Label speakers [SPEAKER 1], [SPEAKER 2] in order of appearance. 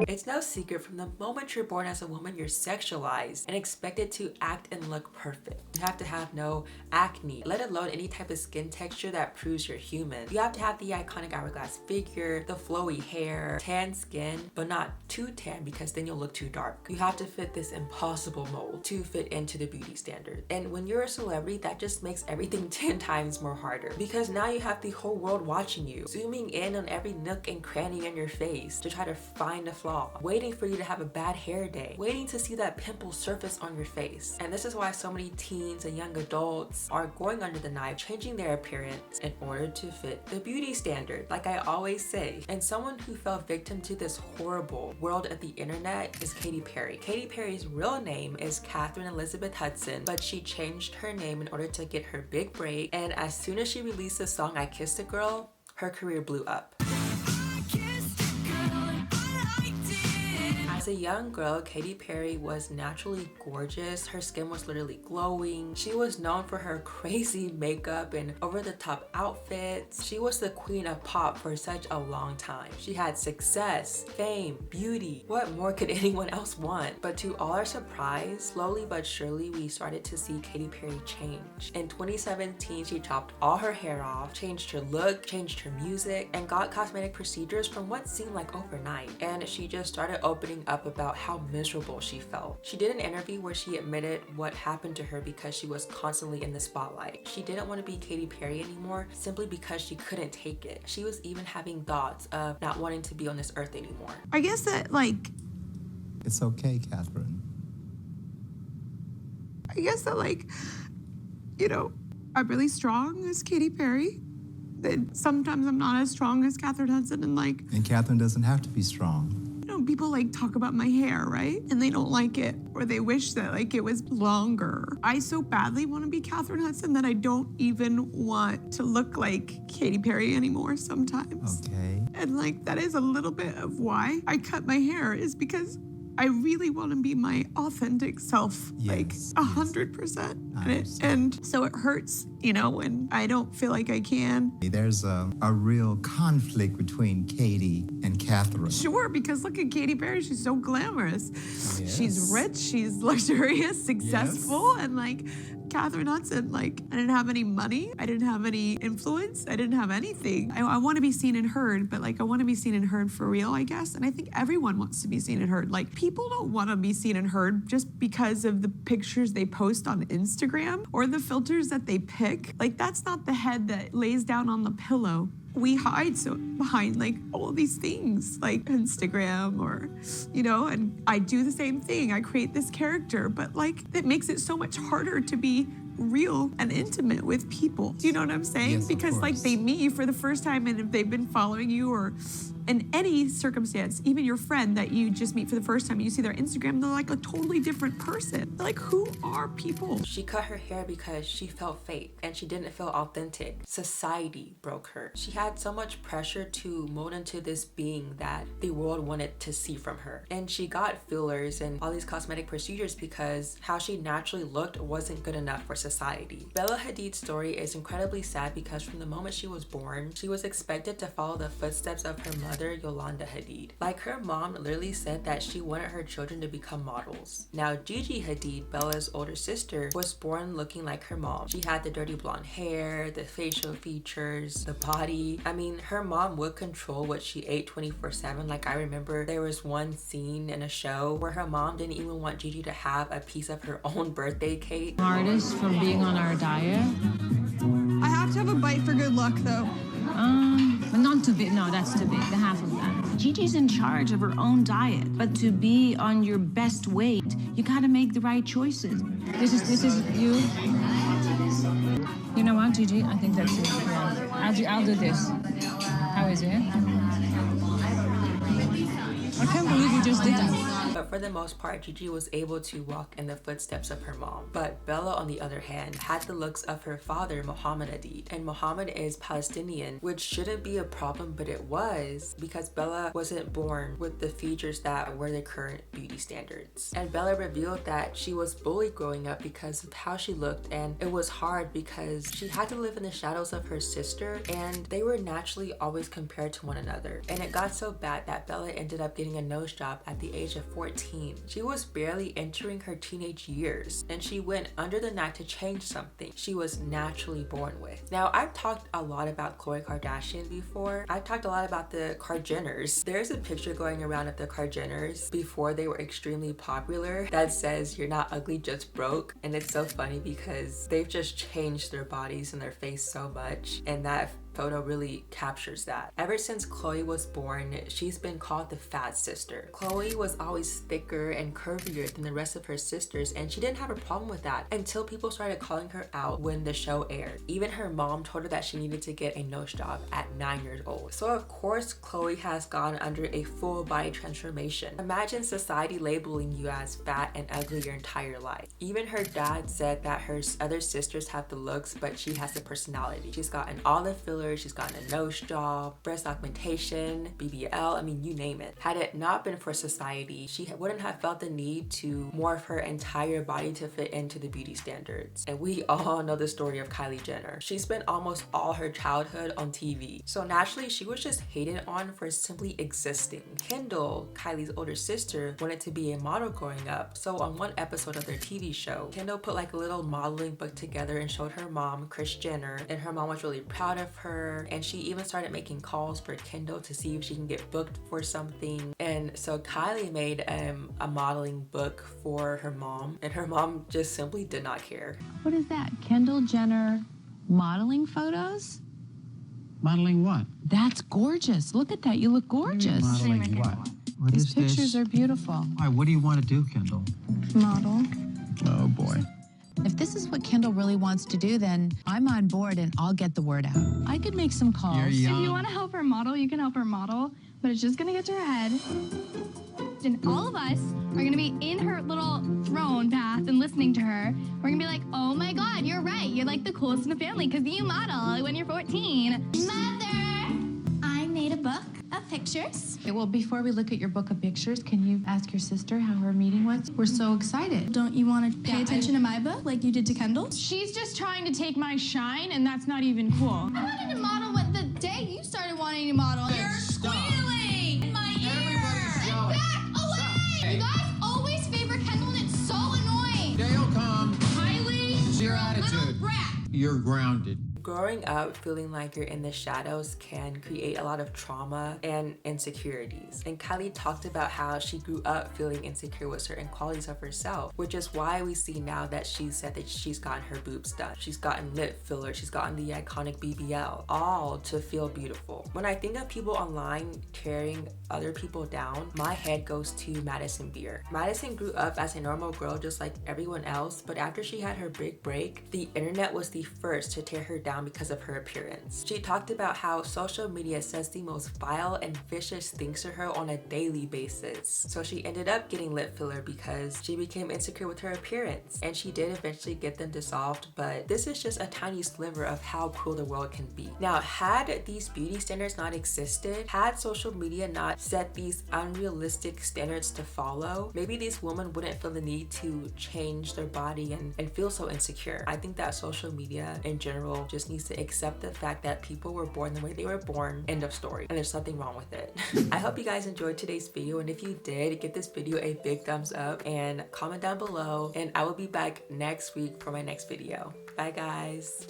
[SPEAKER 1] It's no secret, from the moment you're born as a woman, you're sexualized and expected to act and look perfect. You have to have no acne, let alone any type of skin texture that proves you're human. You have to have the iconic hourglass figure, the flowy hair, tan skin, but not too tan because then you'll look too dark. You have to fit this impossible mold to fit into the beauty standard. And when you're a celebrity, that just makes everything 10 times more harder, because now you have the whole world watching you, zooming in on every nook and cranny in your face to try to find a flaw, waiting for you to have a bad hair day, waiting to see that pimple surface on your face. And this is why so many teens and young adults are going under the knife, changing their appearance in order to fit the beauty standard, like I always say. And someone who fell victim to this horrible world of the internet is Katy Perry. Katy Perry's real name is Catherine Elizabeth Hudson, but she changed her name in order to get her big break. And as soon as she released the song I Kissed a Girl, her career blew up. As a young girl, Katy Perry was naturally gorgeous. Her skin was literally glowing. She was known for her crazy makeup and over-the-top outfits. She was the queen of pop for such a long time. She had success, fame, beauty. What more could anyone else want? But to all our surprise, slowly but surely, we started to see Katy Perry change. In 2017, she chopped all her hair off, changed her look, changed her music, and got cosmetic procedures from what seemed like overnight. And she just started opening up about how miserable she felt. She did an interview where she admitted what happened to her because she was constantly in the spotlight. She didn't want to be Katy Perry anymore simply because she couldn't take it. She was even having thoughts of not wanting to be on this earth anymore.
[SPEAKER 2] I guess that, like...
[SPEAKER 3] It's okay, Catherine.
[SPEAKER 2] I guess that, like, you know, I'm really strong as Katy Perry. Then sometimes I'm not as strong as Catherine Hudson, and like...
[SPEAKER 3] And Catherine doesn't have to be strong.
[SPEAKER 2] You know, people like talk about my hair, right? And they don't like it, or they wish that like it was longer. I so badly want to be Catherine Hudson that I don't even want to look like Katy Perry anymore sometimes.
[SPEAKER 3] Okay.
[SPEAKER 2] And like that is a little bit of why I cut my hair, is because I really want to be my authentic self,
[SPEAKER 3] Yes,
[SPEAKER 2] like 100%.
[SPEAKER 3] yes.
[SPEAKER 2] And so it hurts, you know, when I don't feel like I can.
[SPEAKER 3] There's a real conflict between Katy and Catherine.
[SPEAKER 2] Sure, because look at Katy Perry, she's so glamorous.
[SPEAKER 3] Yes.
[SPEAKER 2] She's rich, she's luxurious, successful, and like Catherine Hudson, like I didn't have any money, I didn't have any influence, I didn't have anything. I want to be seen and heard, but like I want to be seen and heard for real, I guess. And I think everyone wants to be seen and heard. Like people don't want to be seen and heard just because of the pictures they post on Instagram or the filters that they pick. Like that's not the head that lays down on the pillow. We hide so behind like all these things like Instagram or, you know, and I do the same thing. I create this character, but like that makes it so much harder to be real and intimate with people. Do you know what I'm saying?
[SPEAKER 3] Yes,
[SPEAKER 2] because like they meet you for the first time, and if they've been following you or in any circumstance, even your friend that you just meet for the first time, you see their Instagram, they're like a totally different person. They're like, who are people?
[SPEAKER 1] She cut her hair because she felt fake and she didn't feel authentic. Society broke her. She had so much pressure to mold into this being that the world wanted to see from her. And she got fillers and all these cosmetic procedures because how she naturally looked wasn't good enough for society. Bella Hadid's story is incredibly sad because from the moment she was born, she was expected to follow the footsteps of her mother, Yolanda Hadid. Like her mom literally said that she wanted her children to become models. Now Gigi Hadid, Bella's older sister, was born looking like her mom. She had the dirty blonde hair, the facial features, the body. I mean, her mom would control what she ate 24/7. Like I remember there was one scene in a show where her mom didn't even want Gigi to have a piece of her own birthday cake.
[SPEAKER 4] Artists for being on our diet.
[SPEAKER 5] I have to have a bite for good luck, though.
[SPEAKER 4] But not too big. No, that's too big. The half of that. Gigi's in charge of her own diet, but to be on your best weight, you gotta make the right choices. This is you. You know what, Gigi? I think that's it. Yeah. I'll do this. How is it? I can't believe you just did that.
[SPEAKER 1] But for the most part, Gigi was able to walk in the footsteps of her mom. But Bella, on the other hand, had the looks of her father, Muhammad Hadid. And Muhammad is Palestinian, which shouldn't be a problem, but it was, because Bella wasn't born with the features that were the current beauty standards. And Bella revealed that she was bullied growing up because of how she looked, and it was hard because she had to live in the shadows of her sister, and they were naturally always compared to one another. And it got so bad that Bella ended up getting a nose job at the age of 14. She was barely entering her teenage years, and she went under the knife to change something she was naturally born with. Now, I've talked a lot about Khloe Kardashian before. I've talked a lot about the Kardashians. There's a picture going around of the Kardashians before they were extremely popular that says, "You're not ugly, just broke." And it's so funny because they've just changed their bodies and their face so much, and that photo really captures that. Ever since Khloe was born, she's been called the fat sister. Khloe was always thicker and curvier than the rest of her sisters, and she didn't have a problem with that until people started calling her out when the show aired. Even her mom told her that she needed to get a nose job at 9 years old. So of course, Khloe has gone under a full body transformation. Imagine society labeling you as fat and ugly your entire life. Even her dad said that her other sisters have the looks, but she has the personality. She's gotten all the fillers, she's gotten a nose job, breast augmentation, BBL, I mean, you name it. Had it not been for society, she wouldn't have felt the need to morph her entire body to fit into the beauty standards. And we all know the story of Kylie Jenner. She spent almost all her childhood on TV. So naturally, she was just hated on for simply existing. Kendall, Kylie's older sister, wanted to be a model growing up. So on one episode of their TV show, Kendall put like a little modeling book together and showed her mom, Kris Jenner, and her mom was really proud of her. And she even started making calls for Kendall to see if she can get booked for something. And so Kylie made a modeling book for her mom, and her mom just simply did not care.
[SPEAKER 4] What is that? Kendall Jenner modeling photos?
[SPEAKER 6] Modeling what?
[SPEAKER 4] That's gorgeous. Look at that. You look gorgeous.
[SPEAKER 6] Modeling what? What
[SPEAKER 4] These
[SPEAKER 6] is
[SPEAKER 4] pictures
[SPEAKER 6] this?
[SPEAKER 4] are beautiful.
[SPEAKER 6] All right, what do you want to do, Kendall?
[SPEAKER 5] Model.
[SPEAKER 6] Oh, boy.
[SPEAKER 4] If this is what Kendall really wants to do, then I'm on board and I'll get the word out. I could make some calls.
[SPEAKER 6] You're young.
[SPEAKER 5] If you want to help her model, you can help her model, but it's just gonna get to her head. And all of us are gonna be in her little throne path and listening to her. We're gonna be like, oh my God, you're right. You're like the coolest in the family because you model when you're 14.
[SPEAKER 7] Mother, I made a book of pictures.
[SPEAKER 4] Okay, well, before we look at your book of pictures, can you ask your sister how her meeting was? We're so excited.
[SPEAKER 5] Don't you want to pay attention to my book like you did to Kendall's?
[SPEAKER 8] She's just trying to take my shine, and that's not even cool.
[SPEAKER 7] I wanted to model what the day you started wanting to model. You're squealing in my ear. And back away. You guys always favor Kendall, and it's so annoying.
[SPEAKER 6] Dale, come.
[SPEAKER 7] Kylie,
[SPEAKER 6] It's your
[SPEAKER 7] you're a little
[SPEAKER 6] attitude.
[SPEAKER 7] brat.
[SPEAKER 6] You're grounded.
[SPEAKER 1] Growing up feeling like you're in the shadows can create a lot of trauma and insecurities. And Kylie talked about how she grew up feeling insecure with certain qualities of herself, which is why we see now that she said that she's gotten her boobs done. She's gotten lip filler, she's gotten the iconic BBL, all to feel beautiful. When I think of people online tearing other people down, my head goes to Madison Beer. Madison grew up as a normal girl just like everyone else, but after she had her big break, the internet was the first to tear her down because of her appearance. She talked about how social media says the most vile and vicious things to her on a daily basis. So she ended up getting lip filler because she became insecure with her appearance, and she did eventually get them dissolved, but this is just a tiny sliver of how cruel the world can be. Now, had these beauty standards not existed, had social media not set these unrealistic standards to follow, maybe these women wouldn't feel the need to change their body and feel so insecure. I think that social media in general just needs to accept the fact that people were born the way they were born, end of story, and there's nothing wrong with it. I hope you guys enjoyed today's video, and if you did, give this video a big thumbs up and comment down below, and I will be back next week for my next video. Bye guys.